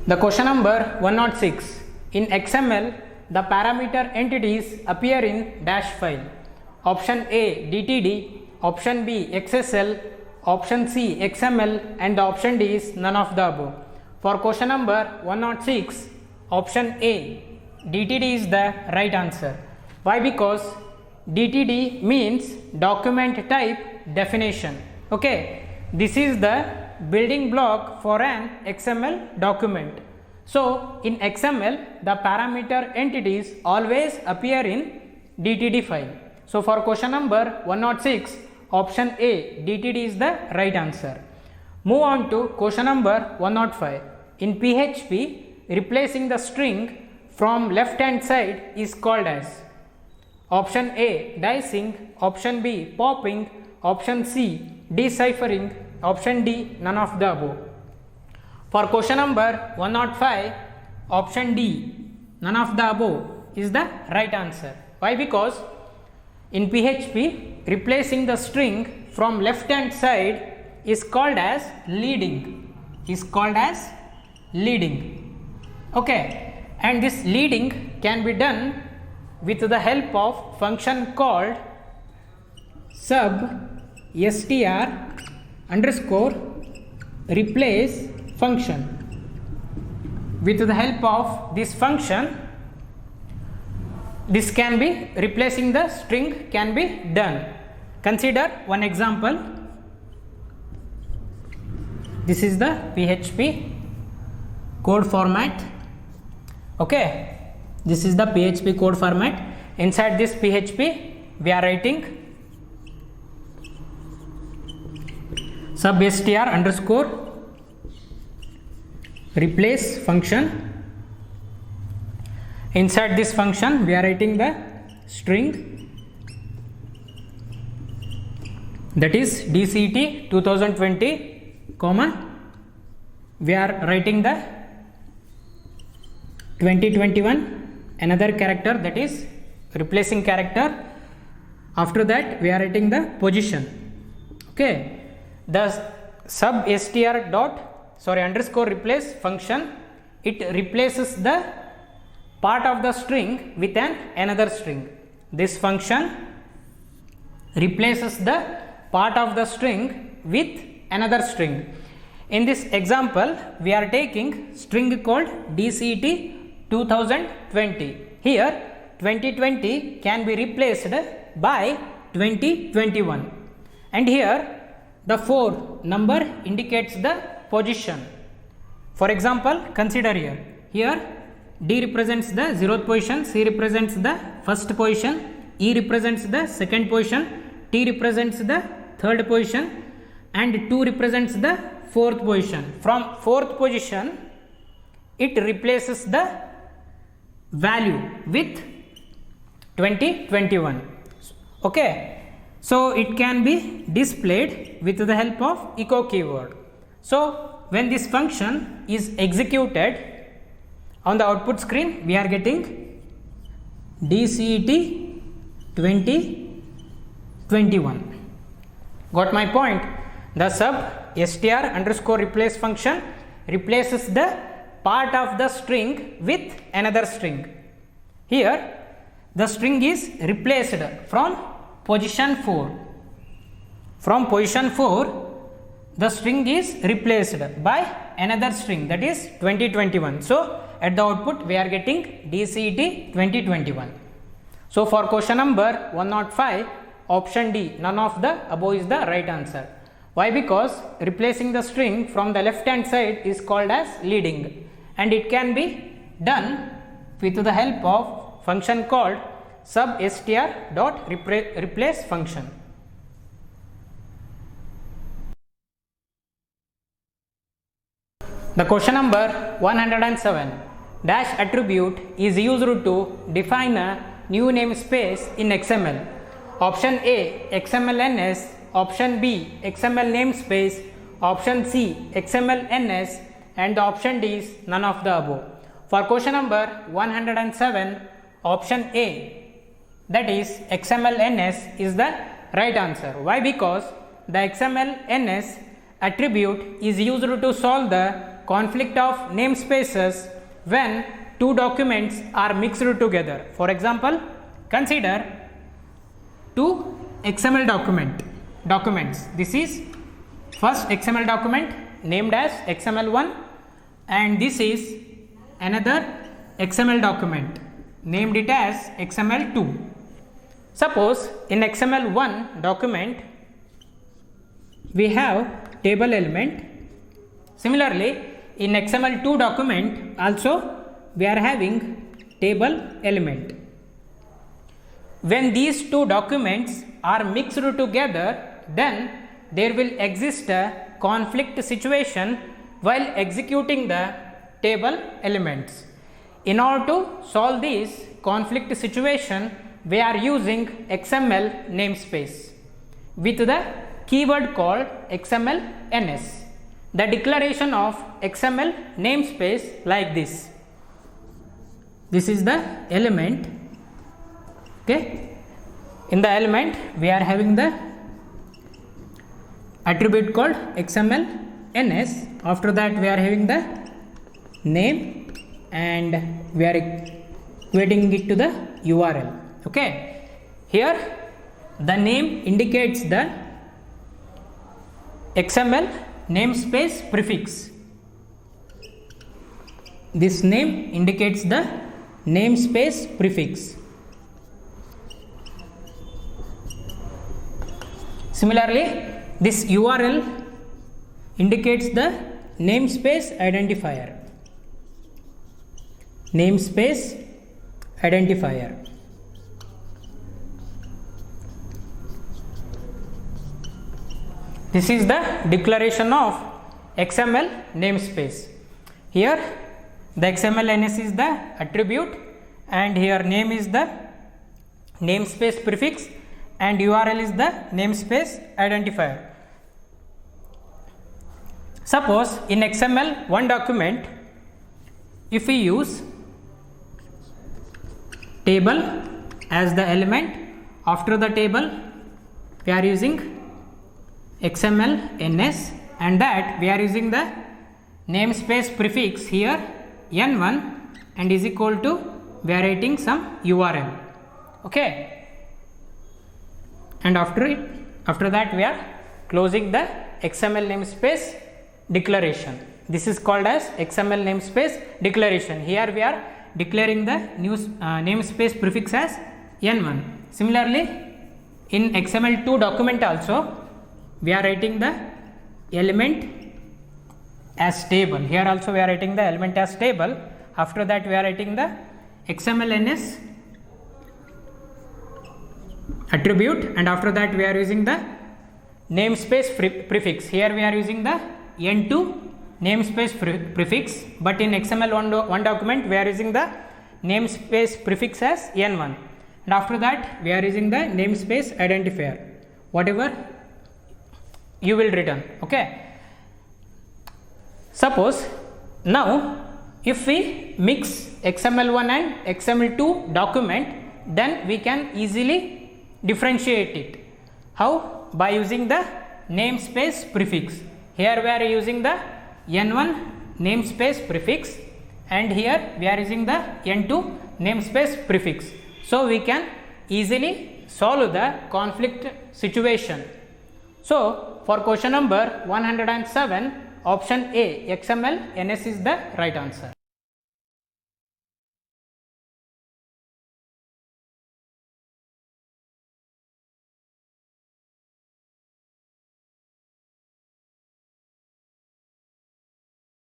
The question number 106. In XML, the parameter entities appear in dash file. Option A DTD, option B XSL, option C XML, and the option D is none of the above. For question number 106, option A DTD is the right answer. Why? Because DTD means document type definition. Okay, this is the building block for an XML document. So in XML, the parameter entities always appear in DTD file. So for question number 106, option A DTD is the right answer. Move on to question number 105. In PHP, replacing the string from left hand side is called as option A dicing, option B popping, option C deciphering, option D none of the above. For question number 105, option D none of the above is the right answer. Why? Because in PHP, replacing the string from left hand side is called as leading. Okay, and this leading can be done with the help of function called sub str underscore replace function. With the help of this function, this can be replacing the string can be done. Consider one example. This is the PHP code format. Okay, this is the PHP code format. Inside this PHP, we are writing sub str underscore replace function. Inside this function, we are writing the string, that is DCT 2020, comma, we are writing the 2021, another character, that is replacing character. After that, we are writing the position. Okay, the sub str underscore replace function, it replaces the part of the string with another string. This function replaces the part of the string with another string. In this example, we are taking string called DCT 2020. Here 2020 can be replaced by 2021, and here the 4 number indicates the position. For example, consider here D represents the 0th position, C represents the 1st position, E represents the 2nd position, T represents the 3rd position, and 2 represents the 4th position. From 4th position, it replaces the value with 2021. Okay, so it can be displayed with the help of echo keyword. So when this function is executed, on the output screen we are getting DCT 2021. Got my point? The sub str underscore replace function replaces the part of the string with another string. Here the string is replaced from position 4. From position 4, the string is replaced by another string, that is 2021. So at the output we are getting DCT 2021. So for question number 105, option D none of the above is the right answer. Why? Because replacing the string from the left hand side is called as leading, and it can be done with the help of function called sub str dot replace function. The question number 107. Dash attribute is used to define a new namespace in XML. Option A XMLNS, option B XML namespace, option C XMLNS, and option D is none of the above. For question number 107, option A, that is XMLNS, is the right answer. Why? Because the XMLNS attribute is used to solve the conflict of namespaces when two documents are mixed together. For example, consider two XML documents. This is first XML document named as XML1, and this is another XML document, named it as XML2. Suppose in XML1 document we have table element. Similarly, in XML2 document also we are having table element. When these two documents are mixed together, then there will exist a conflict situation while executing the table elements. In order to solve this conflict situation, we are using XML namespace with the keyword called XML_NS. The declaration of XML namespace like this. This is the element. Okay. In the element we are having the attribute called XML_NS. After that we are having the name and we are equating it to the URL. Okay. Here the name indicates the XML namespace prefix. This name indicates the namespace prefix. Similarly, this URL indicates the namespace identifier. Namespace identifier. This is the declaration of XML namespace. Here the XML_NS is the attribute, and here name is the namespace prefix, and URL is the namespace identifier. Suppose in XML1 document, if we use table as the element, after the table we are using XML_NS, and that we are using the namespace prefix here n1, and is equal to we are writing some URL. Okay, and after that we are closing the XML namespace declaration. This is called as XML namespace declaration. Here we are declaring the namespace prefix as n1. Similarly, in XML2 document also we are writing the element as table. Here also we are writing the element as table. After that we are writing the XML_NS attribute, and after that we are using the namespace prefix. Here we are using the n2 namespace prefix, but in XML1 document we are using the namespace prefix as n1, and after that we are using the namespace identifier, whatever you will return. Okay. Suppose now if we mix XML1 and XML2 document, then we can easily differentiate it. How? By using the namespace prefix. Here we are using the n1 namespace prefix, and here we are using the n2 namespace prefix. So we can easily solve the conflict situation. So for question number 107, option A XML_NS is the right answer.